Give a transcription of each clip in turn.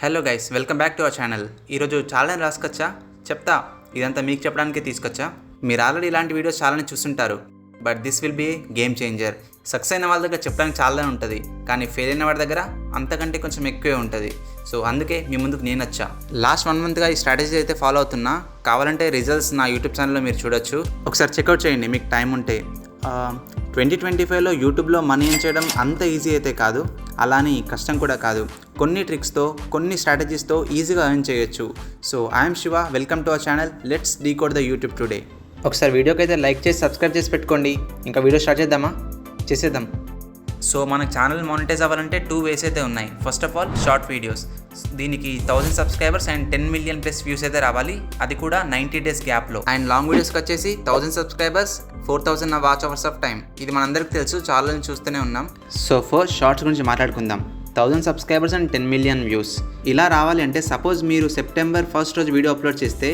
Hello guys, welcome back to our channel. ఈరోజు చాలానే రాసుకొచ్చా చెప్తా. ఇదంతా మీకు చెప్పడానికి తీసుకొచ్చా. మీరు ఆల్రెడీ ఇలాంటి వీడియోస్ చాలానే చూస్తుంటారు, but this will be game changer. Success అయిన వాళ్ళ దగ్గర చెప్పడానికి చాలానే ఉంటుంది, కానీ ఫెయిల్ అయిన వాడి దగ్గర అంతకంటే కొంచెం ఎక్కువే ఉంటుంది. సో అందుకే మీ ముందుకు నేను వచ్చా. లాస్ట్ 1 మంత్గా ఈ స్ట్రాటజీ అయితే ఫాలో అవుతున్నా. కావాలంటే రిజల్ట్స్ నా యూట్యూబ్ ఛానల్లో మీరు చూడొచ్చు. ఒకసారి చెక్అవుట్ చేయండి మీకు టైం ఉంటే. 2025లో యూట్యూబ్లో మనీ ఎర్న్ చేయడం అంత ఈజీ అయితే కాదు, అలానే కష్టం కూడా కాదు. కొన్ని ట్రిక్స్తో, కొన్ని స్ట్రాటజీస్తో ఈజీగా ఎర్న్ చేయొచ్చు. So I'm Shiva, welcome to our channel. Let's decode the YouTube today. ఒకసారి వీడియోకి అయితే లైక్ చేసి సబ్స్క్రైబ్ చేసి పెట్టుకోండి. ఇంకా వీడియో స్టార్ట్ చేద్దామా? చేసేద్దాం. సో మన ఛానల్ మానిటైజ్ అవ్వాలంటే 2 వేస్ అయితే ఉన్నాయి. First of all short videos. దీనికి 1000 subscribers and 10 million plus views అయితే రావాలి, అది కూడా 90 days గ్యాప్లో. అండ్ లాంగ్ వీడియోస్కి వచ్చేసి 1000 subscribers, 4000 watch hours of time. ఇది మనందరికీ తెలుసు, చాలా చూస్తూనే ఉన్నాం. సో ఫస్ట్ షార్ట్స్ గురించి మాట్లాడుకుందాం. 1000 సబ్స్క్రైబర్స్ అండ్ 10 మిలియన్ వ్యూస్ ఇలా రావాలి అంటే, సపోజ్ మీరు సెప్టెంబర్ 1 రోజు వీడియో అప్లోడ్ చేస్తే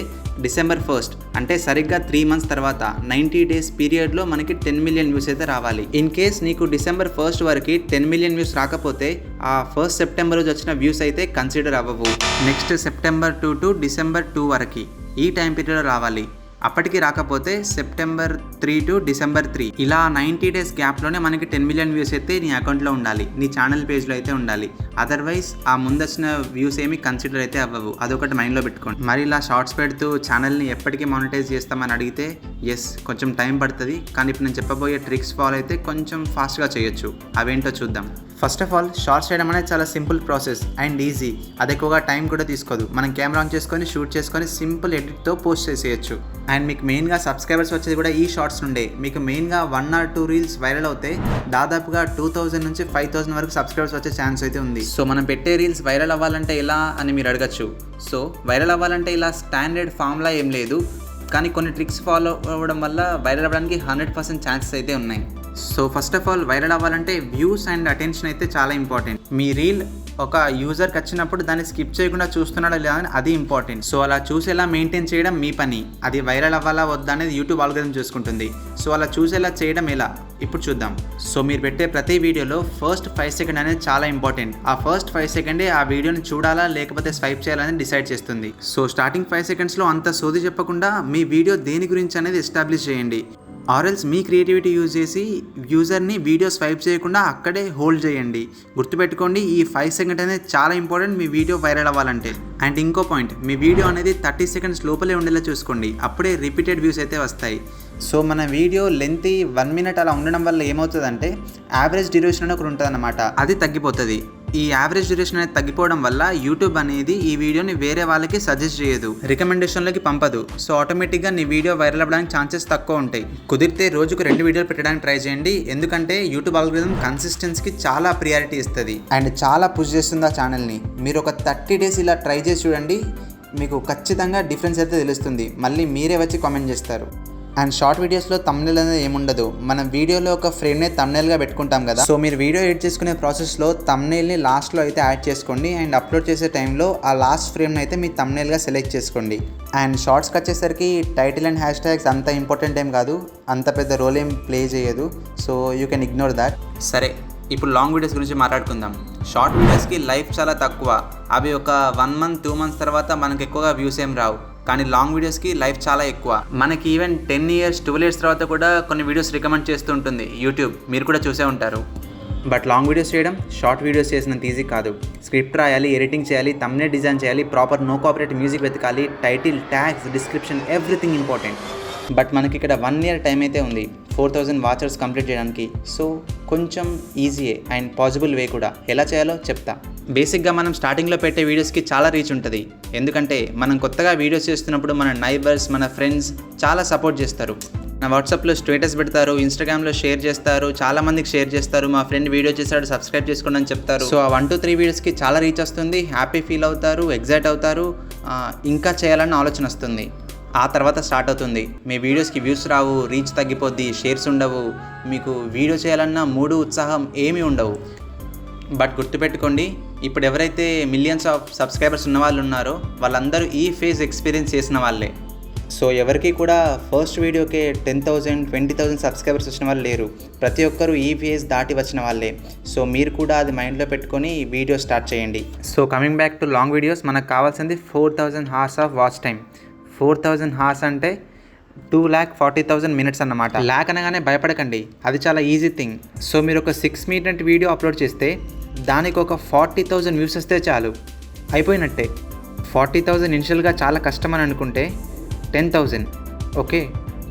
డిసెంబర్ 1 అంటే సరిగ్గా 3 months తర్వాత 90 days పీరియడ్లో మనకి 10 మిలియన్ వ్యూస్ అయితే రావాలి. ఇన్ కేస్ నీకు డిసెంబర్ 1 వరకు 10 మిలియన్ వ్యూస్ రాకపోతే, ఆ 1 సెప్టెంబర్ రోజు వచ్చిన వ్యూస్ అయితే కన్సిడర్ అవ్వవు. నెక్స్ట్ సెప్టెంబర్ 2 to డిసెంబర్ 2 వరకు ఈ టైం పీరియడ్లో రావాలి. అప్పటికి రాకపోతే సెప్టెంబర్ 3 to డిసెంబర్ 3 ఇలా 90 days గ్యాప్లోనే మనకి 10 మిలియన్ వ్యూస్ అయితే నీ అకౌంట్లో ఉండాలి, నీ ఛానల్ పేజ్లో అయితే ఉండాలి. అదర్వైజ్ ఆ ముందు వచ్చిన వ్యూస్ ఏమి కన్సిడర్ అయితే అవ్వవు. అదొకటి మైండ్లో పెట్టుకోండి. మరి ఇలా షార్ట్స్ పెడుతూ ఛానల్ని ఎప్పటికీ మానిటైజ్ చేస్తామని అడిగితే, ఎస్ కొంచెం టైం పడుతుంది, కానీ ఇప్పుడు నేను చెప్పబోయే ట్రిక్స్ ఫాలో అయితే కొంచెం ఫాస్ట్గా చేయొచ్చు. అవేంటో చూద్దాం. ఫస్ట్ ఆఫ్ ఆల్, షార్ట్స్ చేయడం అనేది చాలా సింపుల్ ప్రాసెస్ అండ్ ఈజీ. అది ఎక్కువగా టైం కూడా తీసుకోదు. మనం కెమెరా ఆన్ చేసుకొని షూట్ చేసుకొని సింపుల్ ఎడిట్తో పోస్ట్ చేసేయచ్చు. అండ్ మీకు మెయిన్గా సబ్స్క్రైబర్స్ వచ్చేది కూడా ఈ షార్ట్స్ నుండే. మీకు మెయిన్గా 1 or 2 రీల్స్ వైరల్ అవుతే దాదాపుగా 2000 నుంచి 5000 వరకు సబ్స్క్రైబర్స్ వచ్చే ఛాన్స్ అయితే ఉంది. సో మనం పెట్టే రీల్స్ వైరల్ అవ్వాలంటే ఎలా అని మీరు అడగచ్చు. సో వైరల్ అవ్వాలంటే ఇలా స్టాండర్డ్ ఫార్ములా ఏం లేదు, కానీ కొన్ని ట్రిక్స్ ఫాలో అవ్వడం వల్ల వైరల్ అవ్వడానికి 100% ఛాన్సెస్ అయితే ఉన్నాయి. So first of all, viral అవ్వాలంటే వ్యూస్ అండ్ అటెన్షన్ అయితే చాలా ఇంపార్టెంట్. మీ రీల్ ఒక యూజర్కి వచ్చినప్పుడు దాన్ని స్కిప్ చేయకుండా చూస్తున్నాడా లేదా అని అది ఇంపార్టెంట్. సో అలా చూసేలా మెయింటైన్ చేయడం మీ పని. అది వైరల్ అవ్వాలా వద్దా అనేది యూట్యూబ్ ఆల్గోరిథం చూసుకుంటుంది. సో అలా చూసేలా చేయడం ఎలా ఇప్పుడు చూద్దాం. సో మీరు పెట్టే ప్రతి వీడియోలో ఫస్ట్ 5 seconds అనేది చాలా ఇంపార్టెంట్. ఆ ఫస్ట్ 5 seconds ఆ వీడియోని చూడాలా లేకపోతే స్వైప్ చేయాలని డిసైడ్ చేస్తుంది. సో స్టార్టింగ్ 5 secondsలో అంత సోది చెప్పకుండా మీ వీడియో దేని గురించి అనేది ఎస్టాబ్లిష్ చేయండి. ఆర్ఎల్స్ మీ క్రియేటివిటీ యూజ్ చేసి యూజర్ని వీడియో స్వైప్ చేయకుండా అక్కడే హోల్డ్ చేయండి. గుర్తుపెట్టుకోండి, ఈ 5 seconds అనేది చాలా ఇంపార్టెంట్ మీ వీడియో వైరల్ అవ్వాలంటే. అండ్ ఇంకో పాయింట్, మీ వీడియో అనేది 30 seconds లోపలే ఉండేలా చూసుకోండి. అప్పుడే రిపీటెడ్ వ్యూస్ అయితే వస్తాయి. సో మన వీడియో లెంత్ 1 minute అలా ఉండడం వల్ల ఏమవుతుందంటే, యావరేజ్ డ్యూరేషన్ అని ఒకటి ఉంటుంది అన్నమాట, అది తగ్గిపోతుంది. ఈ యావరేజ్ డ్యూరేషన్ అనేది తగ్గిపోవడం వల్ల యూట్యూబ్ అనేది ఈ వీడియోని వేరే వాళ్ళకి సజెస్ట్ చేయదు, రికమెండేషన్లోకి పంపదు. సో ఆటోమేటిక్గా నీ వీడియో వైరల్ అవ్వడానికి ఛాన్సెస్ తక్కువ ఉంటాయి. కుదిరితే రోజుకు 2 వీడియోలు పెట్టడానికి ట్రై చేయండి, ఎందుకంటే యూట్యూబ్ ఆల్గోరిథం కన్సిస్టెన్సీకి చాలా ప్రియారిటీ ఇస్తుంది అండ్ చాలా పుష్ చేస్తుంది ఆ ఛానల్ని. మీరు ఒక 30 days ఇలా ట్రై చేసి చూడండి, మీకు ఖచ్చితంగా డిఫరెన్స్ అయితే తెలుస్తుంది. మళ్ళీ మీరే వచ్చి కామెంట్ చేస్తారు. అండ్ షార్ట్ వీడియోస్లో థంబ్నెయిల్ అనేది ఏముండదు. మనం వీడియోలో ఒక ఫ్రేమ్నే థంబ్నెయిల్గా పెట్టుకుంటాం కదా. సో మీరు వీడియో ఎడిట్ చేసుకునే ప్రాసెస్లో థంబ్నెయిల్ని లాస్ట్లో అయితే యాడ్ చేసుకోండి. అండ్ అప్లోడ్ చేసే టైంలో ఆ లాస్ట్ ఫ్రేమ్ని అయితే మీ థంబ్నెయిల్గా సెలెక్ట్ చేసుకోండి. అండ్ షార్ట్స్కి వచ్చేసరికి టైటిల్ అండ్ హ్యాష్ ట్యాగ్స్ అంత ఇంపార్టెంట్ ఏం కాదు, అంత పెద్ద రోల్ ఏం ప్లే చేయదు. So you can ignore that. సరే, ఇప్పుడు లాంగ్ వీడియోస్ గురించి మాట్లాడుకుందాం. షార్ట్ వీడియోస్కి లైఫ్ చాలా తక్కువ. అవి ఒక 1 month 2 months తర్వాత మనకు ఎక్కువగా వ్యూస్ ఏం రావు. కానీ లాంగ్ వీడియోస్కి లైఫ్ చాలా ఎక్కువ. మనకి ఈవెన్ 10 years 12 years తర్వాత కూడా కొన్ని వీడియోస్ రికమెండ్ చేస్తూ ఉంటుంది యూట్యూబ్, మీరు కూడా చూసే ఉంటారు. బట్ లాంగ్ వీడియోస్ చేయడం షార్ట్ వీడియోస్ చేసినంత ఈజీ కాదు. స్క్రిప్ట్ రాయాలి, ఎడిటింగ్ చేయాలి, థంబ్నెయిల్ డిజైన్ చేయాలి, ప్రాపర్ నో కాపీరైట్ మ్యూజిక్ వెతకాలి, title, tags, description, everything important. But మనకి ఇక్కడ 1 year టైం అయితే ఉంది 4000 వాచర్స్ కంప్లీట్ చేయడానికి. సో కొంచెం ఈజీయే అండ్ పాసిబుల్ వే కూడా. ఎలా చేయాలో చెప్తా. బేసిక్గా మనం స్టార్టింగ్లో పెట్టే వీడియోస్కి చాలా రీచ్ ఉంటుంది, ఎందుకంటే మనం కొత్తగా వీడియోస్ చేస్తున్నప్పుడు మన నైబర్స్, మన ఫ్రెండ్స్ చాలా సపోర్ట్ చేస్తారు. నా వాట్సాప్లో స్టేటస్ పెడతారు, ఇన్స్టాగ్రామ్లో షేర్ చేస్తారు, చాలా మందికి షేర్ చేస్తారు, మా ఫ్రెండ్ వీడియో చేశాడు సబ్స్క్రైబ్ చేసుకోండి అని చెప్తారు. సో ఆ 1 to 3 వీడియోస్కి చాలా రీచ్ వస్తుంది, హ్యాపీ ఫీల్ అవుతారు, ఎగ్జైట్ అవుతారు, ఇంకా చేయాలన్న ఆలోచన వస్తుంది. ఆ తర్వాత స్టార్ట్ అవుతుంది, మీ వీడియోస్కి వ్యూస్ రావు, రీచ్ తగ్గిపోద్ది, షేర్స్ ఉండవు, మీకు వీడియో చేయాలన్న మూడు ఉత్సాహం ఏమీ ఉండవు. బట్ గుర్తుపెట్టుకోండి, ఇప్పుడు ఎవరైతే మిలియన్స్ ఆఫ్ సబ్స్క్రైబర్స్ ఉన్న వాళ్ళు ఉన్నారో వాళ్ళందరూ ఈ ఫేజ్ ఎక్స్పీరియన్స్ చేసిన వాళ్ళే. సో ఎవరికి కూడా ఫస్ట్ వీడియోకే 10,000 20,000 సబ్స్క్రైబర్స్ వచ్చిన వాళ్ళు లేరు. ప్రతి ఒక్కరు ఈ ఫేజ్ దాటి వచ్చిన వాళ్ళే. సో మీరు కూడా అది మైండ్లో పెట్టుకొని వీడియో స్టార్ట్ చేయండి. So coming back to long videos, మనకు కావాల్సింది 4,000 hours of watch time. 4,000 hours అంటే 2,40,000 minutes అన్నమాట. ల్యాక్ అనగానే భయపడకండి, అది చాలా ఈజీ థింగ్. సో మీరు ఒక 6-minute వీడియో అప్లోడ్ చేస్తే దానికి ఒక 40,000 వ్యూస్ వస్తే చాలు, అయిపోయినట్టే. 40,000 ఇనిషియల్గా చాలా కష్టం అని అనుకుంటే 10,000, ఓకే,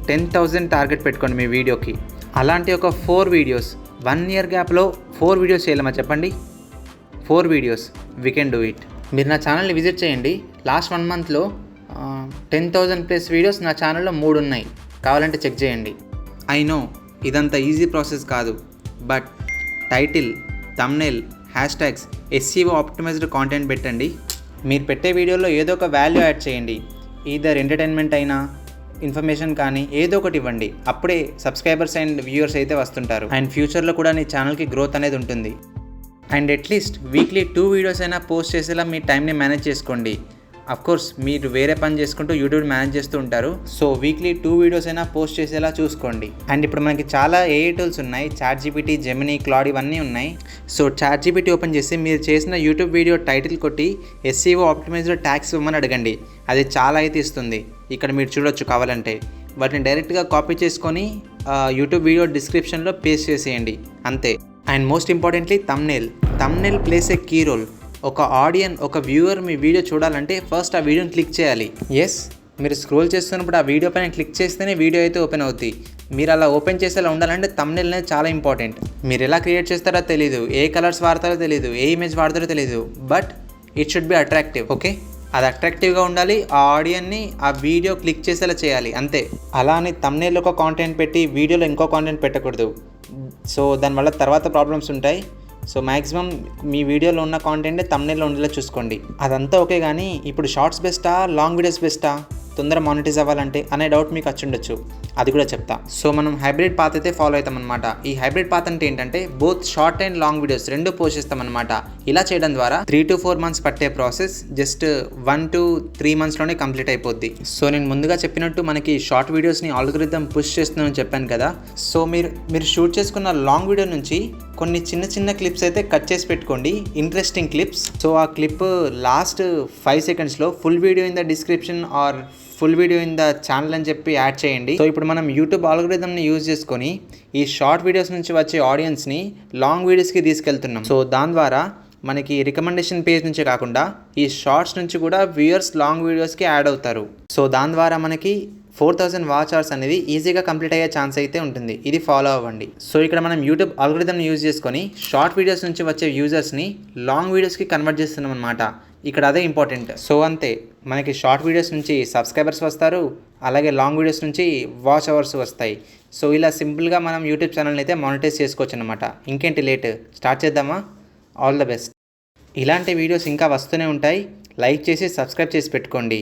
10,000 టార్గెట్ పెట్టుకోండి మీ వీడియోకి. అలాంటి ఒక 4 వీడియోస్ 1 year గ్యాప్లో 4 వీడియోస్ చేయలేమా చెప్పండి? 4 videos, we can do it. మీరు నా ఛానల్ని విజిట్ చేయండి. లాస్ట్ 1 monthలో 10,000+ వీడియోస్ నా ఛానల్లో 3 ఉన్నాయి, కావాలంటే చెక్ చేయండి. ఐ నో ఇదంతా ఈజీ ప్రాసెస్ కాదు, but title, thumbnail, hashtags, SEO optimised content పెట్టండి. మీరు పెట్టే వీడియోలో ఏదో ఒక వాల్యూ యాడ్ చేయండి. ఈదర్ ఎంటర్టైన్మెంట్ అయినా, ఇన్ఫర్మేషన్ కానీ ఏదో ఒకటి ఇవ్వండి. అప్పుడే సబ్స్క్రైబర్స్ అండ్ వ్యూవర్స్ అయితే వస్తుంటారు. అండ్ ఫ్యూచర్లో కూడా నీ ఛానల్కి గ్రోత్ అనేది ఉంటుంది. అండ్ అట్లీస్ట్ వీక్లీ 2 వీడియోస్ అయినా పోస్ట్ చేసేలా మీ టైంని మేనేజ్ చేసుకోండి. అఫ్కోర్స్ మీరు వేరే పని చేసుకుంటూ యూట్యూబ్ మేనేజ్ చేస్తూ ఉంటారు. సో వీక్లీ 2 వీడియోస్ అయినా పోస్ట్ చేసేలా చూసుకోండి. అండ్ ఇప్పుడు మనకి చాలా AI టూల్స్ ఉన్నాయి. ChatGPT, Gemini, Claude ఇవన్నీ ఉన్నాయి. సో ChatGPT ఓపెన్ చేసి మీరు చేసిన యూట్యూబ్ వీడియో టైటిల్ కొట్టి SEO ఆప్టిమైజ్డ్ ట్యాగ్స్ ఇవ్వమని అడగండి. అది చాలా అయితే ఇస్తుంది. ఇక్కడ మీరు చూడొచ్చు కావాలంటే. వాటిని డైరెక్ట్గా కాపీ చేసుకొని యూట్యూబ్ వీడియో డిస్క్రిప్షన్లో పేస్ట్ చేసేయండి, అంతే. And most importantly thumbnail plays a key role. ఒక వ్యూవర్ మీ వీడియో చూడాలంటే ఫస్ట్ ఆ వీడియోని క్లిక్ చేయాలి. ఎస్, మీరు స్క్రోల్ చేస్తున్నప్పుడు ఆ వీడియో పైన క్లిక్ చేస్తేనే వీడియో అయితే ఓపెన్ అవుతుంది. మీరు అలా ఓపెన్ చేసేలా ఉండాలంటే థంబ్నెయిల్ అనేది చాలా ఇంపార్టెంట్. మీరు ఎలా క్రియేట్ చేస్తారో తెలీదు, ఏ కలర్స్ వాడతారో తెలీదు, ఏ ఇమేజ్ వాడతారో తెలీదు, but it should be attractive, okay. అది అట్రాక్టివ్గా ఉండాలి. ఆ ఆడియన్ని ఆ వీడియో క్లిక్ చేసేలా చేయాలి, అంతే. అలా అని థంబ్నెయిల్ ఒక కాంటెంట్ పెట్టి వీడియోలో ఇంకో కాంటెంట్ పెట్టకూడదు. సో దానివల్ల తర్వాత ప్రాబ్లమ్స్ ఉంటాయి. సో మ్యాక్సిమం మీ వీడియోలో ఉన్న కాంటెంట్ థంబ్నెయిల్లో ఉండేలా చూసుకోండి. అదంతా ఓకే, కానీ ఇప్పుడు షార్ట్స్ బెస్టా, లాంగ్ వీడియోస్ బెస్టా, తొందర మానిటైజ్ అవ్వాలంటే అనే డౌట్ మీకు వచ్చి ఉండొచ్చు, అది కూడా చెప్తా. సో మనం హైబ్రిడ్ పాత్ అయితే ఫాలో అవుతాం అనమాట. ఈ హైబ్రిడ్ పాత్ అంటే ఏంటంటే both short and long videos 2 post చేస్తాం అనమాట. ఇలా చేయడం ద్వారా 3 to 4 months పట్టే ప్రాసెస్ జస్ట్ 1 to 3 monthsలోనే కంప్లీట్ అయిపోద్ది. సో నేను ముందుగా చెప్పినట్టు మనకి షార్ట్ వీడియోస్ని ఆల్గోరిథం పుష్ చేస్తుందని చెప్పాను కదా. సో మీరు షూట్ చేసుకున్న లాంగ్ వీడియో నుంచి కొన్ని చిన్న క్లిప్స్ అయితే కట్ చేసి పెట్టుకోండి, ఇంట్రెస్టింగ్ క్లిప్స్. సో ఆ క్లిప్ లాస్ట్ 5 secondsలో full video in the description or full video in the channel అని చెప్పి యాడ్ చేయండి. సో ఇప్పుడు మనం యూట్యూబ్ ఆల్గోరిథంని యూజ్ చేసుకొని ఈ షార్ట్ వీడియోస్ నుంచి వచ్చే ఆడియన్స్ని లాంగ్ వీడియోస్కి తీసుకెళ్తున్నాం. సో దాని ద్వారా మనకి రికమెండేషన్ పేజ్ నుంచే కాకుండా ఈ షార్ట్స్ నుంచి కూడా వ్యూయర్స్ లాంగ్ వీడియోస్కి యాడ్ అవుతారు. సో దాని ద్వారా మనకి 4,000 వాచ్ అవర్స్ అనేది ఈజీగా కంప్లీట్ అయ్యే ఛాన్స్ అయితే ఉంటుంది. ఇది ఫాలో అవ్వండి. సో ఇక్కడ మనం యూట్యూబ్ ఆల్గోరిథంని యూజ్ చేసుకొని షార్ట్ వీడియోస్ నుంచి వచ్చే యూజర్స్ని లాంగ్ వీడియోస్కి కన్వర్ట్ చేస్తున్నాం అనమాట. ఇక్కడ అదే ఇంపార్టెంట్. సో అంతే, మనకి షార్ట్ వీడియోస్ నుంచి సబ్స్క్రైబర్స్ వస్తారు, అలాగే లాంగ్ వీడియోస్ నుంచి వాచ్ అవర్స్ వస్తాయి. సో ఇలా సింపుల్గా మనం యూట్యూబ్ ఛానల్ని అయితే మానిటైజ్ చేసుకోవచ్చు అనమాట. ఇంకేంటి లేట్, స్టార్ట్ చేద్దామా? All the best. ఇలాంటి వీడియోస్ ఇంకా వస్తూనే ఉంటాయి. లైక్ చేసి సబ్స్క్రైబ్ చేసి పెట్టుకోండి.